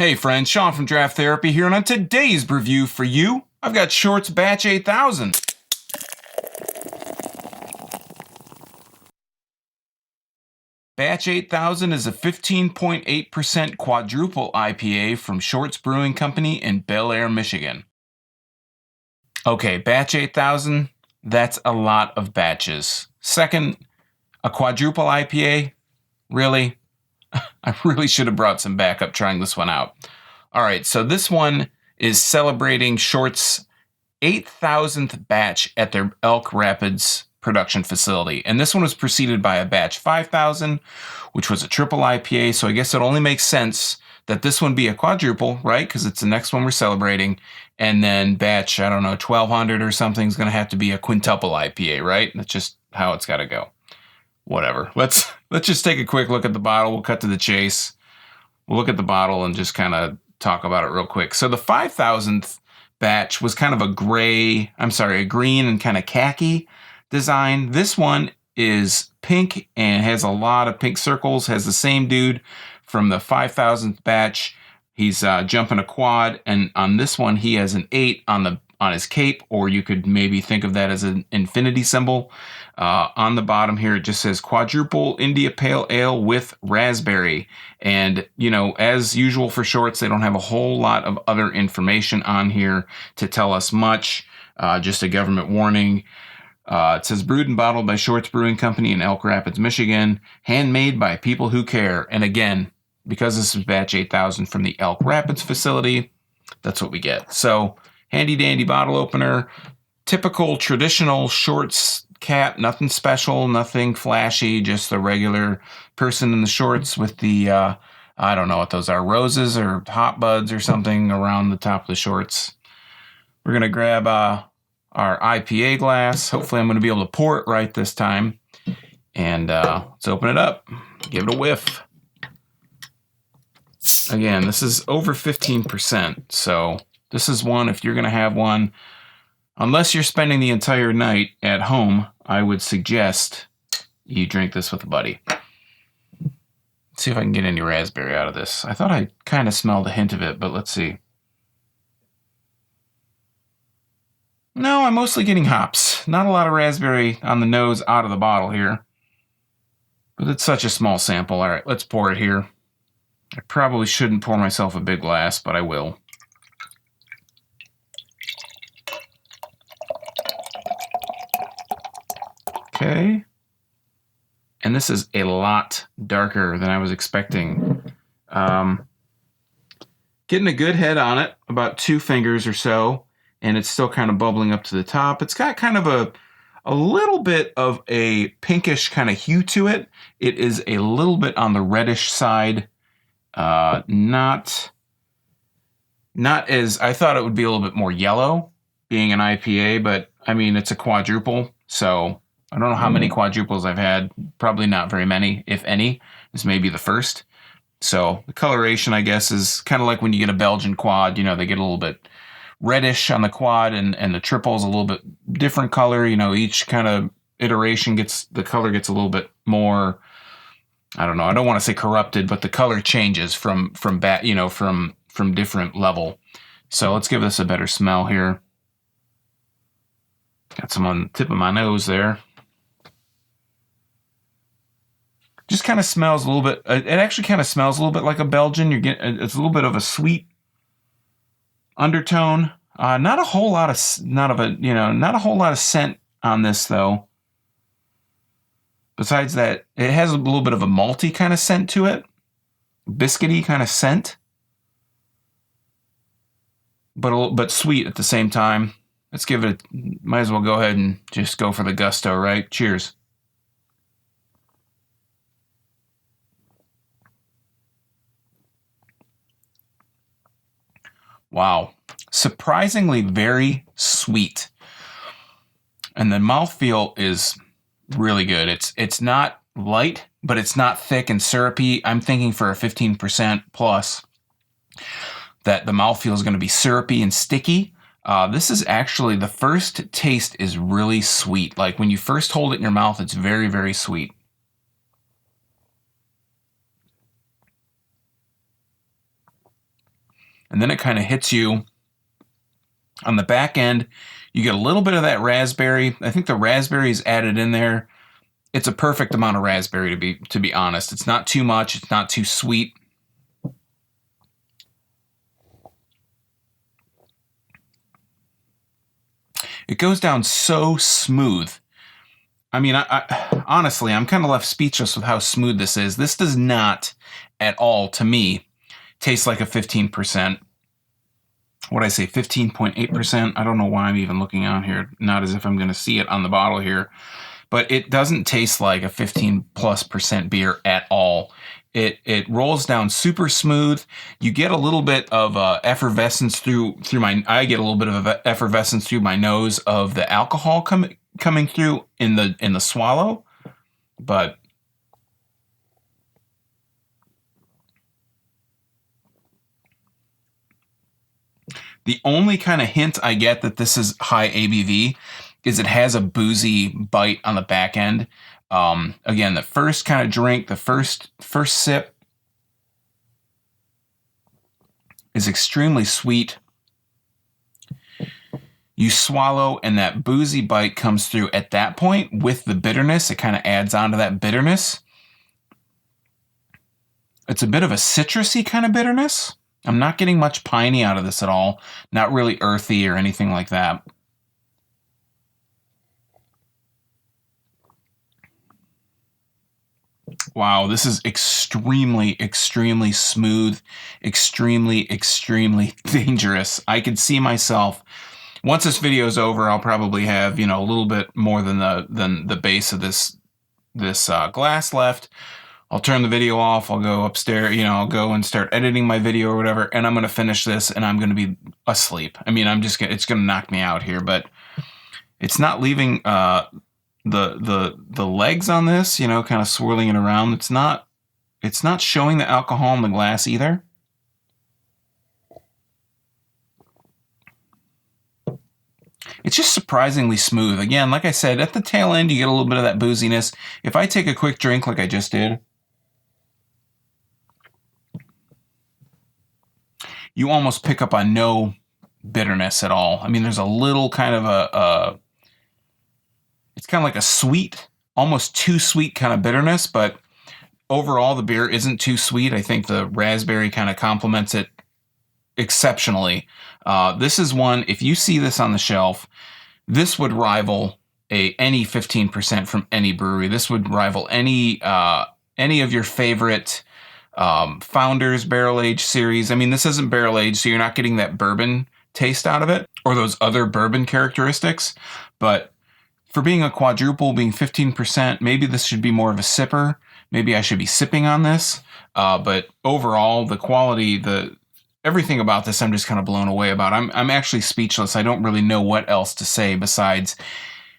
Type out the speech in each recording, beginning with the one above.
Hey friends, Sean from Draft Therapy here, and on today's review for you, I've got Short's Batch 8000. Batch 8000 is a 15.8% quadruple IPA from Short's Brewing Company in Bel Air, Michigan. Okay, Batch 8000, that's a lot of batches. Second, a quadruple IPA? Really? I really should have brought some backup trying this one out. All right, so this one is celebrating Short's 8,000th batch at their Elk Rapids production facility. And this one was preceded by a batch 5,000, which was a triple IPA. So I guess it only makes sense that this one be a quadruple, right? Because it's the next one we're celebrating. And then batch, I don't know, 1,200 or something is going to have to be a quintuple IPA, right? That's just how it's got to go. Whatever. Let's just take a quick look at the bottle. We'll cut to the chase. We'll look at the bottle and just kind of talk about it real quick. So the 5,000th batch was kind of a green and kind of khaki design. This one is pink and has a lot of pink circles, has the same dude from the 5,000th batch. He's jumping a quad, and on this one he has an 8 on his cape, or you could maybe think of that as an infinity symbol. On the bottom here, it just says Quadruple India Pale Ale with Raspberry. And, you know, as usual for Shorts, they don't have a whole lot of other information on here to tell us much. Just a government warning. It says brewed and bottled by Shorts Brewing Company in Elk Rapids, Michigan. Handmade by people who care. And again, because this is batch 8000 from the Elk Rapids facility, that's what we get. So, handy dandy bottle opener. Typical traditional Shorts cap, nothing special, nothing flashy, just the regular person in the shorts with the, I don't know what those are, roses or hot buds or something around the top of the shorts. We're going to grab our IPA glass. Hopefully I'm going to be able to pour it right this time. And let's open it up. Give it a whiff. Again, this is over 15%. So this is one, if you're going to have one, unless you're spending the entire night at home, I would suggest you drink this with a buddy. Let's see if I can get any raspberry out of this. I thought I kind of smelled a hint of it, but let's see. No, I'm mostly getting hops. Not a lot of raspberry on the nose out of the bottle here. But it's such a small sample. All right, let's pour it here. I probably shouldn't pour myself a big glass, but I will. Okay. And this is a lot darker than I was expecting. Getting a good head on it, about 2 fingers or so, and it's still kind of bubbling up to the top. It's got kind of a little bit of a pinkish kind of hue to it. It is a little bit on the reddish side. Not as, I thought it would be a little bit more yellow, being an IPA, but I mean, it's a quadruple, so I don't know how many quadruples I've had. Probably not very many, if any. This may be the first. So the coloration, I guess, is kind of like when you get a Belgian quad. You know, they get a little bit reddish on the quad, and the triple's a little bit different color. You know, each kind of iteration the color gets a little bit more, I don't know. I don't want to say corrupted, but the color changes from different level. So let's give this a better smell here. Got some on the tip of my nose there. Just kind of smells a little bit. It actually kind of smells a little bit like a Belgian. It's a little bit of a sweet undertone. Not a whole lot of scent on this though. Besides that, it has a little bit of a malty kind of scent to it, biscuity kind of scent, but sweet at the same time. Let's give it. Might as well go ahead and just go for the gusto, right? Cheers. Wow. Surprisingly very sweet. And the mouthfeel is really good. It's not light, but it's not thick and syrupy. I'm thinking for a 15% plus that the mouthfeel is going to be syrupy and sticky. This is actually, the first taste is really sweet. Like when you first hold it in your mouth, it's very, very sweet. and then it kind of hits you on the back end. You get a little bit of that raspberry. I think the raspberry is added in there. It's a perfect amount of raspberry, to be honest. It's not too much. It's not too sweet. It goes down so smooth. I mean, I honestly, I'm kind of left speechless with how smooth this is. This does not at all, to me, taste like a 15%. What I say, 15.8%? I don't know why I'm even looking on here. Not as if I'm going to see it on the bottle here. But it doesn't taste like a 15+% beer at all. It rolls down super smooth. You get a little bit of effervescence through my. I get a little bit of effervescence through my nose of the alcohol coming through in the swallow, but the only kind of hint I get that this is high ABV is it has a boozy bite on the back end. Again, the first kind of drink, the first sip is extremely sweet. You swallow and that boozy bite comes through at that point with the bitterness. It kind of adds on to that bitterness. It's a bit of a citrusy kind of bitterness. I'm not getting much piney out of this at all. Not really earthy or anything like that. Wow, this is extremely, extremely smooth, extremely, extremely dangerous. I could see myself, once this video is over, I'll probably have, a little bit more than the base of this glass left. I'll turn the video off. I'll go upstairs, I'll go and start editing my video or whatever, and I'm going to finish this and I'm going to be asleep. I mean, it's going to knock me out here, but it's not leaving the legs on this, kind of swirling it around. It's not showing the alcohol in the glass either. It's just surprisingly smooth. Again, like I said, at the tail end, you get a little bit of that booziness. If I take a quick drink like I just did, you almost pick up on no bitterness at all. I mean, there's a little kind of it's kind of like a sweet, almost too sweet kind of bitterness, but overall the beer isn't too sweet. I think the raspberry kind of complements it exceptionally. This is one, if you see this on the shelf, this would rival any 15% from any brewery. This would rival any of your favorite Founders Barrel Age series. I mean, this isn't barrel aged, so you're not getting that bourbon taste out of it or those other bourbon characteristics. But for being a quadruple, being 15%, maybe this should be more of a sipper. Maybe I should be sipping on this. But overall, the quality, everything about this, I'm just kind of blown away about. I'm actually speechless. I don't really know what else to say besides,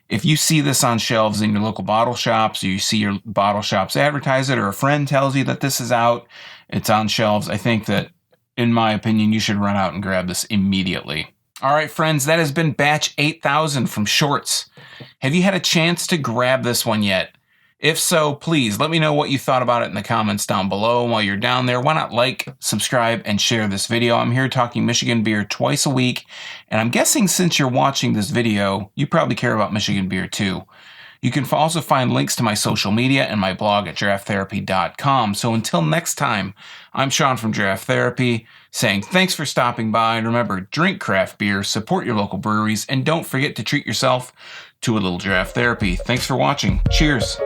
if you see this on shelves in your local bottle shops, or you see your bottle shops advertise it, or a friend tells you that this is out, it's on shelves, I think that, in my opinion, you should run out and grab this immediately. All right, friends, that has been batch 8000 from Shorts. Have you had a chance to grab this one yet? If so, please let me know what you thought about it in the comments down below. While you're down there, why not like, subscribe, and share this video? I'm here talking Michigan beer twice a week, and I'm guessing since you're watching this video, you probably care about Michigan beer too. You can also find links to my social media and my blog at drafttherapy.com. So until next time, I'm Sean from Draft Therapy, saying thanks for stopping by, and remember, drink craft beer, support your local breweries, and don't forget to treat yourself to a little draft therapy. Thanks for watching. Cheers.